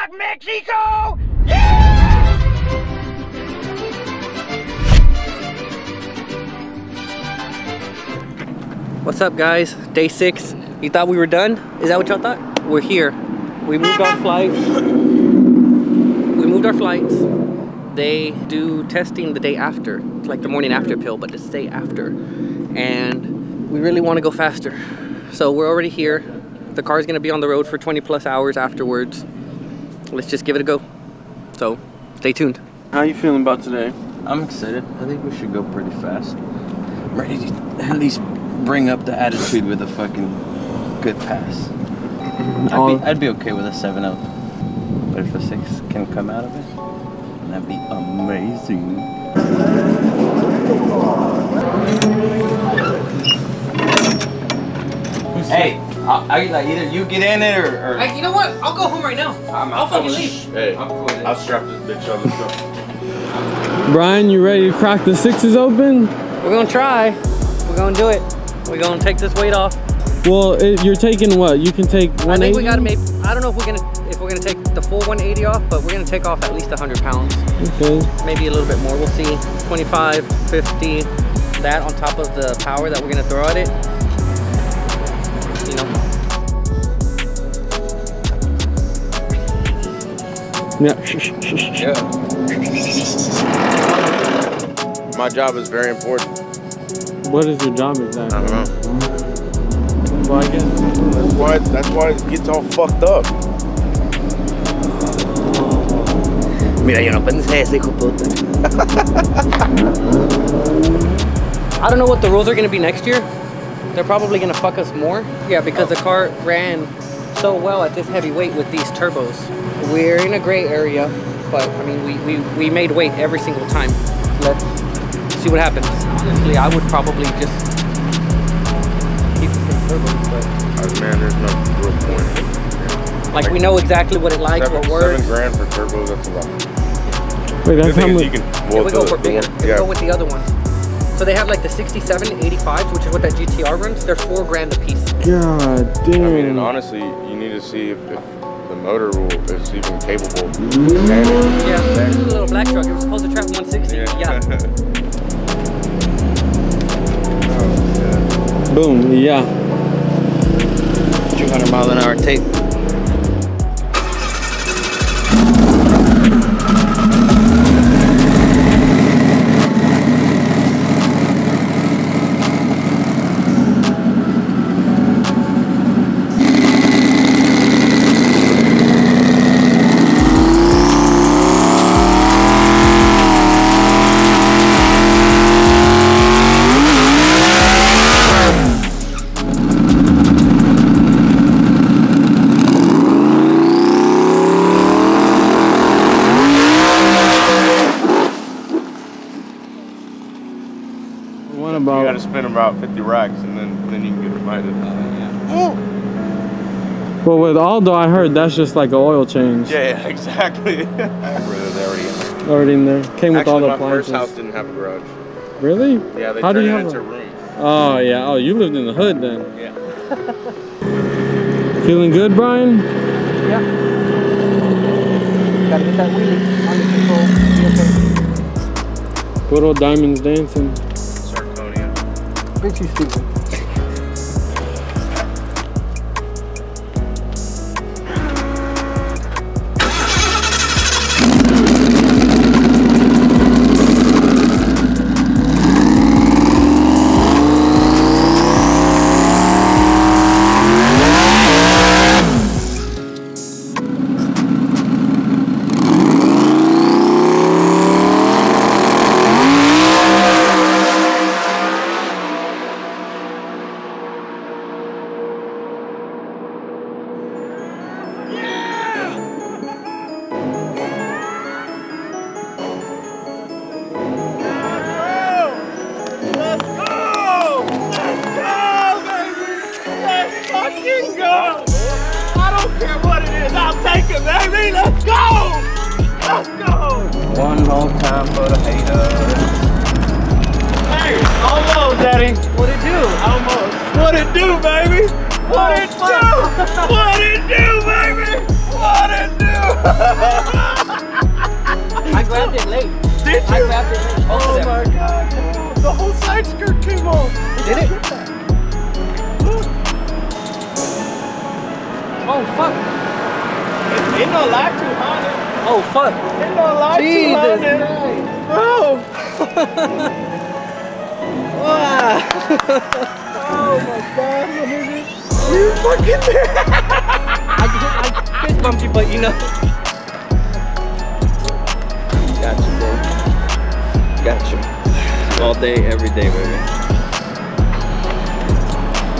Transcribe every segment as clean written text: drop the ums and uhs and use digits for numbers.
fuck Mexico! Yeah! What's up, guys? Day 6. You thought we were done? Is that what y'all thought? We're here. We moved our flights. They do testing the day after. It's like the morning after pill, but it's the day after. And we really want to go faster. So we're already here. The car's gonna be on the road for 20+ hours afterwards. Let's just give it a go. So stay tuned. How are you feeling about today? I'm excited. I think we should go pretty fast. I'm ready to at least bring up the attitude with a fucking good pass. I'd be okay with a 7-0. But if a 6 can come out of it, that'd be amazing. Hey, either you get in it or... Hey, you know what? I'll go home right now. I'll fucking leave. Hey, I'll strap this bitch on. Let's go. Brian, you ready to crack the 6s open? We're gonna try. We're gonna do it. We're gonna take this weight off. Well, you're taking what? You can take 180? I think we gotta make, I don't know if we're gonna take the full 180 off, but we're gonna take off at least 100 pounds. Okay. Maybe a little bit more, we'll see. 25, 50, that on top of the power that we're gonna throw at it. You know. Yeah. My job is very important. What is your job exactly? I don't know. Well, I guess. That's why it gets all fucked up. Mira, yo no pensé ese hijo puta. I don't know what the rules are gonna be next year. They're probably gonna fuck us more. Yeah, because the car ran so well at this heavy weight with these turbos. We're in a gray area, but I mean, we made weight every single time. Let's see what happens. Honestly, I would probably just keep the same turbos, but... Man, there's no real point. Like we know exactly what it likes, what works. $7 grand for turbos, that's a lot. Wait, that's how much? Well, we go for bigger. We go with the other ones. So they have like the 67 85s, which is what that GTR runs. They're $4 grand a piece. God damn. I mean, and honestly, you need to see if the motor is even capable. Yeah, there's a little black truck. It was supposed to trap 160. Yeah. Oh, boom. Yeah. 200-mile-an-hour tape. You gotta spin about 50 racks and then you can get reminded. Well, with Aldo, I heard that's just like an oil change. Yeah, exactly. Already in there. Came with all the appliances. My first house didn't have a garage. Really? Yeah, they turned it it into a room. Oh, yeah. Oh, you lived in the hood then. Yeah. Feeling good, Brian? Yeah. Gotta get that wheelie under control. Good old diamonds dancing. Bitch, you stupid. baby, let's go! Let's go! One more time for the haters. Hey, almost, Daddy. What it do? Almost. What it do, baby? What it do? What it do, baby? What it do? don't lie 200. Oh fuck! It don't lie Jesus 200. Christ. Oh. Wow. Oh my God, my nigga. You fucking there. I fist bumped you, but you know. Gotcha, bro. Gotcha. All day, every day, baby.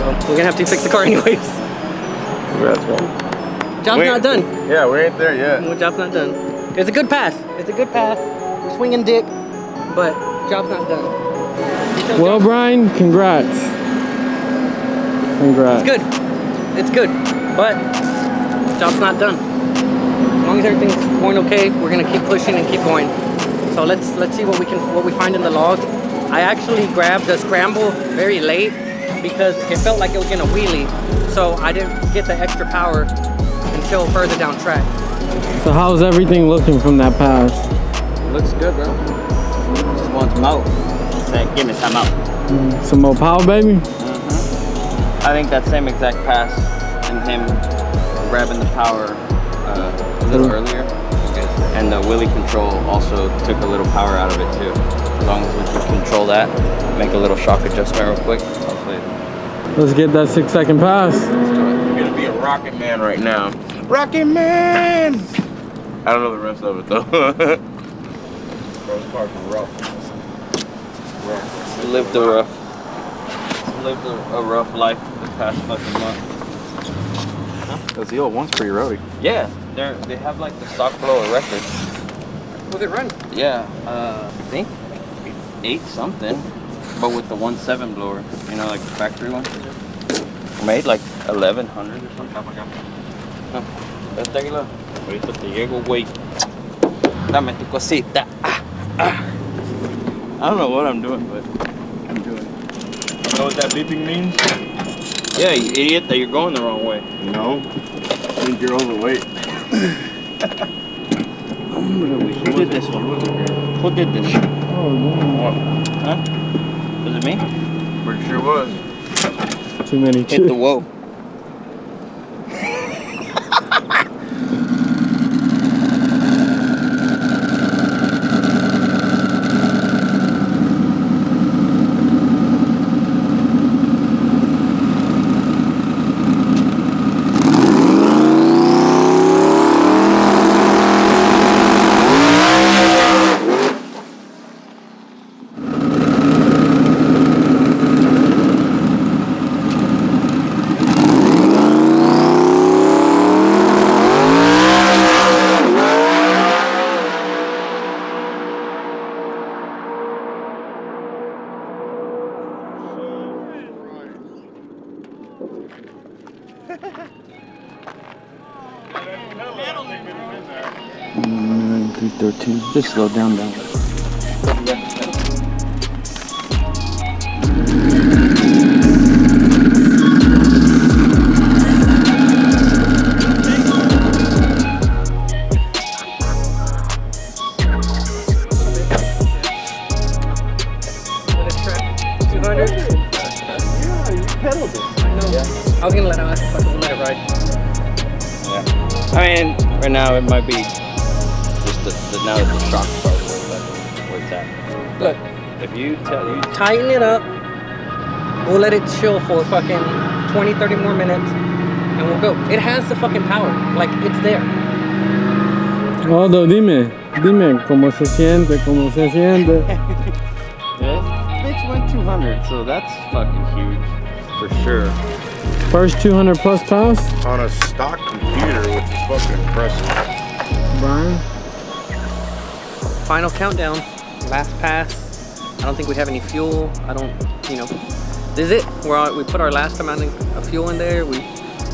Well, we're gonna have to fix the car anyways. Congrats, man. Job's not done. Yeah, we ain't there yet. Well, job's not done. It's a good pass. It's a good pass. We're swinging dick, but job's not done. Well, Brian, congrats. Congrats. It's good. It's good, but job's not done. As long as everything's going okay, we're gonna keep pushing and keep going. So let's see what we find in the log. I actually grabbed a scramble very late because it felt like it was gonna wheelie, so I didn't get the extra power until further down track. So how's everything looking from that pass? Looks good, bro. Just want some out. Say, give me some out. Some more power, baby? I think that same exact pass and him grabbing the power a little earlier, and the wheelie control also took a little power out of it too. As long as we can control that, make a little shock adjustment real quick. Hopefully. Let's get that 6-second pass. You're gonna be a rocket man right now. Rocket man! I don't know the rest of it though. First part was rough. Lived a rough life the past fucking month. Those the old one's pretty roady. Yeah, they have like the stock blower record. Was it run? Yeah, I think 8 something, but with the 1.7 blower, you know, like the factory one. Made like 1100 or something. No, let's take a look. Ahorita te llego, güey. Dame tu cosita. I don't know what I'm doing, but I'm doing it. You know what that beeping means? Yeah, you idiot, that you're going the wrong way. No. I think you're overweight. Who did this one? Who did this? Oh, man. What? Huh? Was it me? Pretty sure was. Too many Hit chips. the whoa. Just slow down. I was gonna let it ride. Yeah. I mean, right now it might be just now that the shock started where it's at. Look, If you tighten it up. We'll let it chill for fucking 20-30 more minutes, and we'll go. It has the fucking power. Like, it's there. Aldo, dime, cómo se siente, cómo se siente. Bitch went 200, so that's fucking huge for sure. First 200 plus pass. On a stock computer, which is fucking impressive. Brian. Final countdown. Last pass. I don't think we have any fuel. I don't, you know. This is it. We put our last amount of fuel in there. We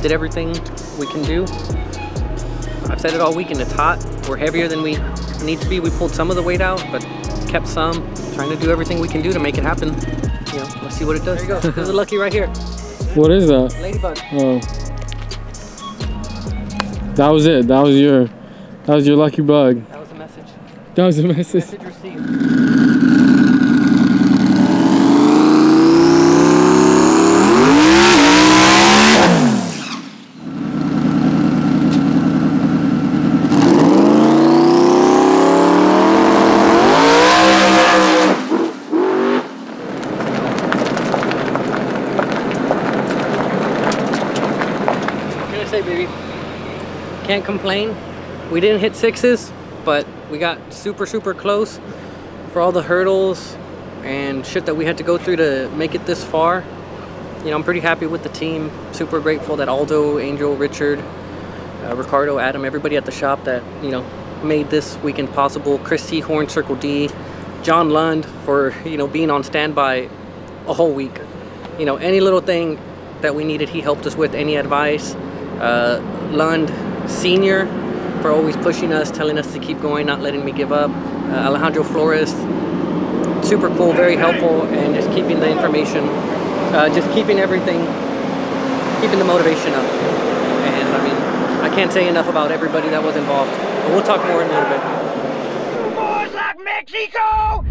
did everything we can do. I've said it all weekend. It's hot. We're heavier than we need to be. We pulled some of the weight out, but kept some. Trying to do everything we can do to make it happen. You know, let's see what it does. There you go. This is lucky right here. What is that? Ladybug. Oh. That was it. That was your lucky bug. That was a message. That was a message. Message received. can't complain. We didn't hit 6s, but we got super close for all the hurdles and shit that we had to go through to make it this far. You know, I'm pretty happy with the team. Super grateful that Aldo, Angel, Richard, Ricardo, Adam, everybody at the shop that, you know, made this weekend possible. Chris Seahorn, Circle D, John Lund for, you know, being on standby a whole week. You know, any little thing that we needed, he helped us with. Any advice. Lund Senior for always pushing us, telling us to keep going, not letting me give up. Alejandro Flores, super cool, very helpful, and just keeping the information, just keeping everything, keeping the motivation up. And I mean, I can't say enough about everybody that was involved, but we'll talk more in a little bit. Boys like Mexico!